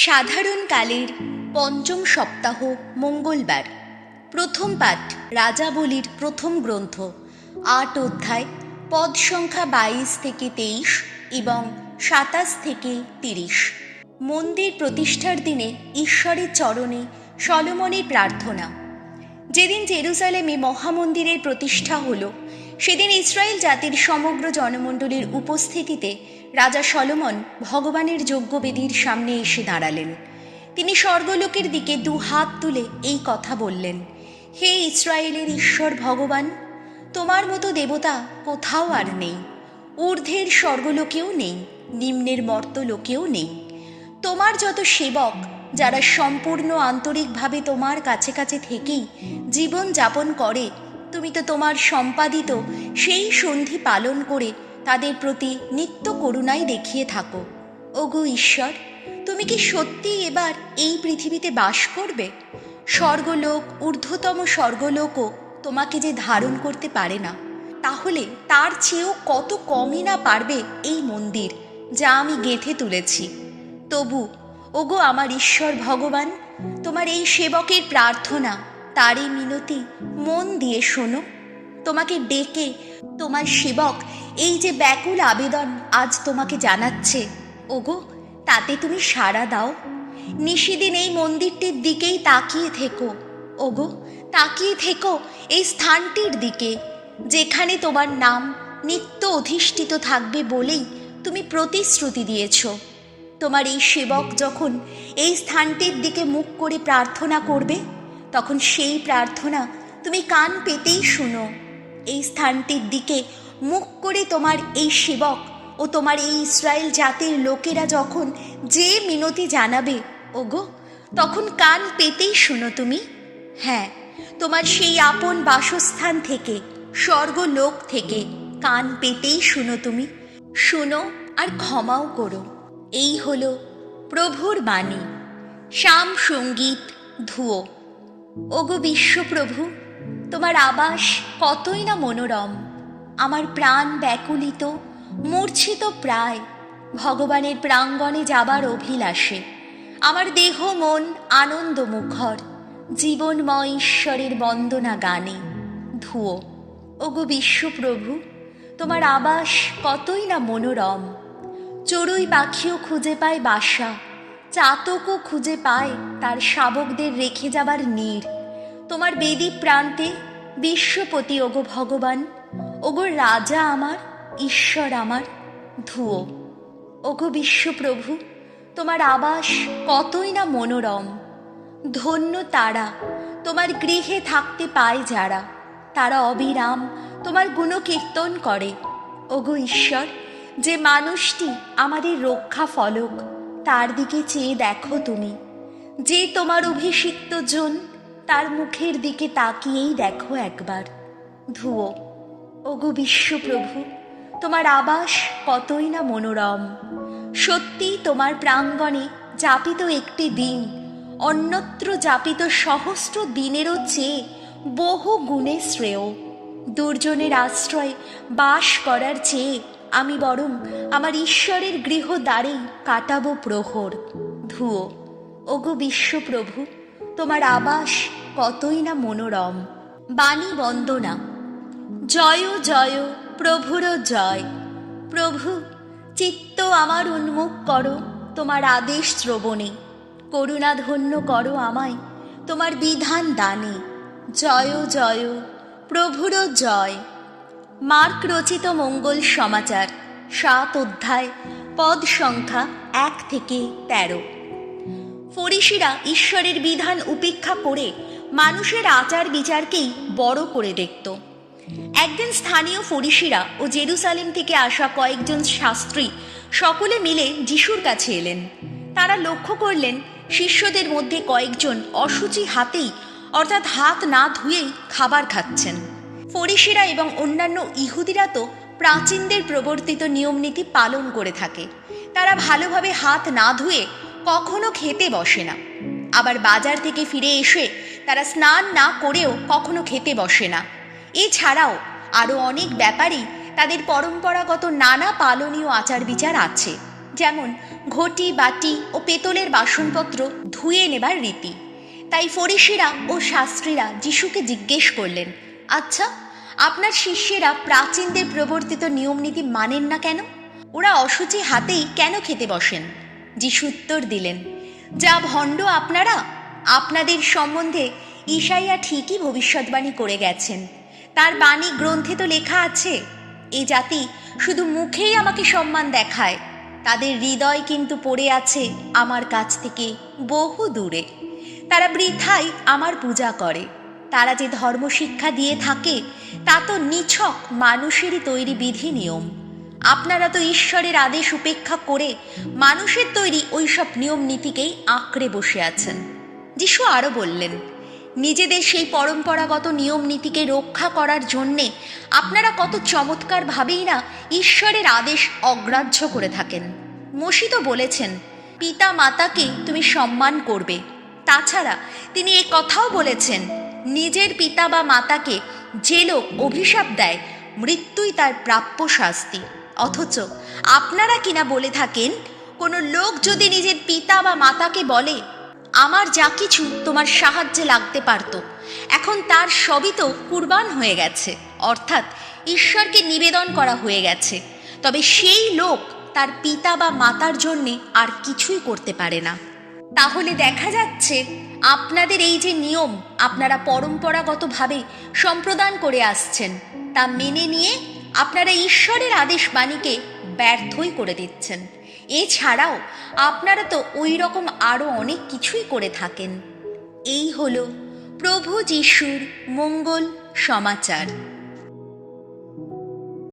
সাধারণকালের পঞ্চম সপ্তাহ মঙ্গলবার। প্রথম পাঠ রাজাবলীর প্রথম গ্রন্থ ৮ অধ্যায়, পদ সংখ্যা ২২ থেকে ২৩ এবং ২৭ থেকে ৩০। মন্দির প্রতিষ্ঠার দিনে ঈশ্বরের চরণে সলোমনের প্রার্থনা। যেদিন জেরুজালেমে মহামন্দিরের প্রতিষ্ঠা হল, সেদিন ইসরায়েল জাতির সমগ্র জনমণ্ডলীর উপস্থিতিতে রাজা সলোমন ভগবানের যজ্ঞবেদীর সামনে এসে দাঁড়ালেন। তিনি স্বর্গলোকের দিকে দু হাত তুলে এই কথা বললেন, হে ইসরায়েলের ঈশ্বর ভগবান, তোমার মতো দেবতা কোথাও আর নেই। ঊর্ধ্বের স্বর্গলোকেও নেই, নিম্নের মর্তলোকেও নেই। তোমার যত সেবক, যারা সম্পূর্ণ আন্তরিকভাবে তোমার কাছে কাছে থেকেই জীবন যাপন করে, তুমি তো তোমার সম্পাদিত সেই সন্ধি পালন করে তাদের প্রতি নিত্য করুণাই দেখিয়ে থাকো। ওগো ঈশ্বর, তুমি কি সত্যি এবার এই পৃথিবীতে বাস করবে? স্বর্গলোক, ঊর্ধ্বতম স্বর্গলোকও তোমাকে যে ধারণ করতে পারে না, তাহলে তার চেয়েও কত কমই না পারবে এই মন্দির যা আমি গেঁথে তুলেছি। তবু ওগো আমার ঈশ্বর ভগবান, তোমার এই সেবকের প্রার্থনা, তার এই মিনতি মন দিয়ে শোনো। তোমাকে ডেকে তোমার সেবক এই যে ব্যাকুল আবেদন আজ তোমাকে জানাচ্ছে, ওগো তাতে তুমি সাড়া দাও। নিশিদিন এই মন্দিরটির দিকেই তাকিয়ে থেকো, ওগো তাকিয়ে থেকো এই স্থানটির দিকে, যেখানে তোমার নাম নিত্য অধিষ্ঠিত থাকবে বলেই তুমি প্রতিশ্রুতি দিয়েছ। তোমার এই সেবক যখন এই স্থানটির দিকে মুখ করে প্রার্থনা করবে, তখন সেই প্রার্থনা তুমি কান পেতেই শুনো। এই স্থানটির দিকে মুখ করে তোমার এই সেবক ও তোমার এই ইসরায়েল জাতির লোকেরা যখন যে মিনতি জানাবে, ওগো তখন কান পেতেই শুনো তুমি। হ্যাঁ, তোমার সেই আপন বাসস্থান থেকে, স্বর্গলোক থেকে কান পেতেই শুনো তুমি। শুনো আর ক্ষমাও করো। এই হলো প্রভুর বাণী। শাম সঙ্গীত ধুয়ো। ওগো বিশ্বপ্রভু, তোমার আবাস কতই না মনোরম। আমার প্রাণ ব্যাকুলিত, মূর্ছিত প্রায় ভগবানের প্রাঙ্গণে যাবার অভিলাষে। আমার দেহ মন আনন্দমুখর, জীবনময় ঈশ্বরের বন্দনা গানে। ধুয়ো। ওগো বিশ্বপ্রভু, তোমার আবাস কতই না মনোরম। চড়ুই পাখিও খুঁজে পায় বাসা, চাতকও খুঁজে পায় তার শাবকদের রেখে যাবার নীড় তোমার বেদী প্রান্তে। বিশ্বপতি ওগো ভগবান, ওগো রাজা আমার, ঈশ্বর আমার। ধুয়ো। ওগো বিশ্বপ্রভু, তোমার আবাস কতই না মনোরম। ধন্য তারা, তোমার গৃহে থাকতে পায় যারা, তারা অবিরাম তোমার গুণকীর্তন করে। ওগো ঈশ্বর, যে মানুষটি আমাদের রক্ষা ফলক, তার দিকে চেয়ে দেখো তুমি। যে তোমার অভিষিক্ত জন, তার মুখের দিকে তাকিয়েই দেখো একবার। ধুয়ো। ওগো বিশ্বপ্রভু, তোমার আবাস কতই না মনোরম। সত্যি তোমার প্রাঙ্গণে যাপিত একটি দিন অন্যত্র যাপিত সহস্র দিনেরও চেয়ে বহু গুণে শ্রেয়। দুর্জনের আশ্রয় বাস করার চেয়ে আমি বরং আমার ঈশ্বরের গৃহদ্বারেই কাটাবো প্রহর। ধুয়ো। ওগো বিশ্বপ্রভু, তোমার আবাস কতই না মনোরম। বাণী বন্দনা। জয় জয় প্রভুর জয়। প্রভু, চিত্ত আমার উন্মুখ করো তোমার আদেশ শ্রবণে। করুণা ধন্য করো আমায় তোমার বিধান দানে। জয় জয় প্রভুর জয়। মার্ক রচিত মঙ্গল সমাচার ৭ অধ্যায়, পদ সংখ্যা ১ থেকে ১৩। ফরিসিরা ঈশ্বরের বিধান উপেক্ষা করে মানুষের আচার বিচারকেই বড় করে দেখত। একদিন স্থানীয় ফরিসিরা ও জেরুজালেম থেকে আসা কয়েকজন শাস্ত্রী সকলে মিলে যিশুর কাছে এলেন। তারা লক্ষ্য করলেন শিষ্যদের মধ্যে কয়েকজন অশুচি হাতেই, অর্থাৎ হাত না ধুয়েই খাবার খাচ্ছেন। ফরিসিরা এবং অন্যান্য ইহুদিরা তো প্রাচীনদের প্রবর্তিত নিয়মনীতি পালন করে থাকে। তারা ভালোভাবে হাত না ধুয়ে কখনো খেতে বসে না। আবার বাজার থেকে ফিরে এসে তারা স্নান না করেও কখনো খেতে বসে না। এছাড়াও আরও অনেক ব্যাপারেই তাদের পরম্পরাগত নানা পালনীয় আচার বিচার আছে, যেমন ঘটি বাটি ও পেতলের বাসনপত্র ধুয়ে নেবার রীতি। তাই ফরিসিরা ও শাস্ত্রীরা যিশুকে জিজ্ঞেস করলেন, আচ্ছা, আপনার শিষ্যেরা প্রাচীনদের প্রবর্তিত নিয়মনীতি মানেন না কেন? ওরা অশুচি হাতেই কেন খেতে বসেন? যিশু উত্তর দিলেন, যা ভণ্ড আপনারা! আপনাদের সম্বন্ধে ঈশাইয়া ঠিকই ভবিষ্যৎবাণী করে গেছেন। তার বাণী গ্রন্থে তো লেখা আছে, এ জাতি শুধু মুখেই আমাকে সম্মান দেখায়, তাদের হৃদয় কিন্তু পড়ে আছে আমার কাছ থেকে বহু দূরে। তারা বৃথাই আমার পূজা করে। তারা যে ধর্মশিক্ষা দিয়ে থাকে তা তো নিছক মানুষেরই তৈরি বিধি নিয়ম। আপনারা তো ঈশ্বরের আদেশ উপেক্ষা করে মানুষের তৈরি ওইসব নিয়ম নীতিকেই আঁকড়ে বসে আছেন। যিশু আরও বললেন, নিজেদের সেই পরম্পরাগত নিয়ম নীতিকে রক্ষা করার জন্যে আপনারা কত চমৎকারভাবেই না ঈশ্বরের আদেশ অগ্রাহ্য করে থাকেন। মসি তো বলেছেন, পিতা মাতাকে তুমি সম্মান করবে। তাছাড়া তিনি এ কথাও বলেছেন, নিজের পিতা বা মাতাকে যে লোক অভিশাপ দেয় মৃত্যুই তার প্রাপ্য শাস্তি। অথচ আপনারা কিনা বলে থাকেন, কোনো লোক যদি নিজের পিতা বা মাতাকে বলে, আমার যা কিছু তোমার সাহায্যে লাগতে পারত, এখন তার সবই তো কুরবান হয়ে গেছে, অর্থাৎ ঈশ্বরকে নিবেদন করা হয়ে গেছে, তবে সেই লোক তার পিতা বা মাতার জন্যে আর কিছুই করতে পারে না। তাহলে দেখা যাচ্ছে আপনাদের এই যে নিয়ম আপনারা পরম্পরাগতভাবে সম্প্রদান করে আসছেন, তা মেনে নিয়ে আপনারা ঈশ্বরের আদেশ বাণীকে ব্যর্থই করে দিচ্ছেন। এছাড়াও আপনারা তো ওই রকম আরও অনেক কিছুই করে থাকেন। এই হলো প্রভু যিশুর মঙ্গল সমাচার।